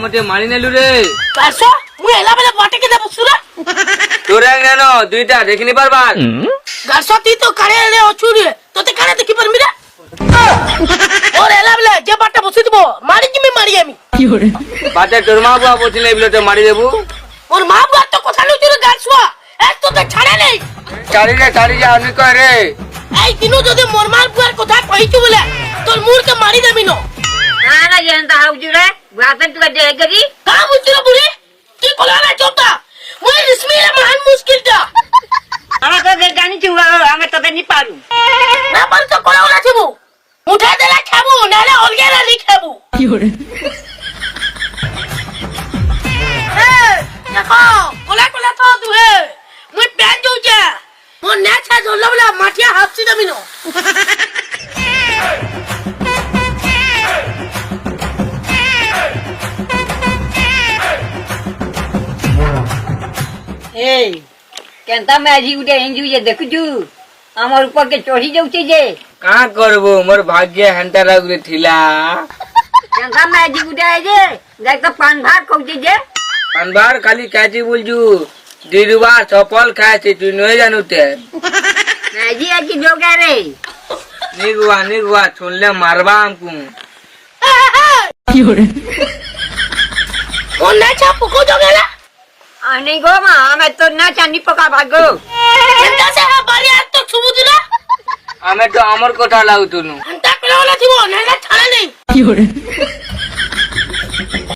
মতে মারি নেলু রে কাছো মুই এলা বেলা বাটেকে দেব সুরা তোরে কেন দুইটা দেখিনি পারবার গাছো তুই তো কারে রে অচুরি তোতে কারে দেখি পারমি রে ওর এলা বেলা যে বাটটা বসে দিব মারি কি মারি আমি কি হরে বাতে তোর মা বাবা বলছিল এই বিলতে মারি দেবু ওর মা বাবা তো কথা লইছি রে গাছো এক তো ছাড়ে নেই চারি যা আমি কই রে এই দিনু যদি মোর মার বুয়ার কথা কইছি বলে তোর মুরকে মারি দেবি ন না না জানতা হাউজি রে বাতেন তুই দেগরি কা বুঝছিস বুড়ি কি কলা না চোটা মুই রিসমি রে মহান মুশকিলটা আমরা তো জানি তুই আমরা তো নি পারু না পার তো কলা না ছিবু মুঠা দেলা খাবো নালে অলগে না খাবো কি হরে দেখো কলা কলা তো তুই মুই প্যান যাউছে মোর নেছা জল্লা বলা মাটিয়া হাফছি দেবি ন এই কেনতা ম্যাজি উঠে এনজু যে দেখুছু আমার উপর কে চড়ি যাচ্ছে যে কা করব মোর ভাগ্যে হেনতা লাগরে থিলা কেনতা ম্যাজি উঠে যে দেখ তো পান ভাত কইছে যে পানবার খালি কাজি বলছু দিরুবার সফল খাইছে তুই নয় জানুতে ম্যাজি কি যোগা রে নিগুয়া শুনলে মারবা আমকু কি হরে ও নেছা পুকো জগেলা আনি গো মা আমি তো না চানি পকা ভাগো এন্তা সে বাড়ি আর তো সুবুদি না আমি তো আমার কথা লাগুতুনু এন্তা কলা না থিবো না ছাড়া নেই কি হরে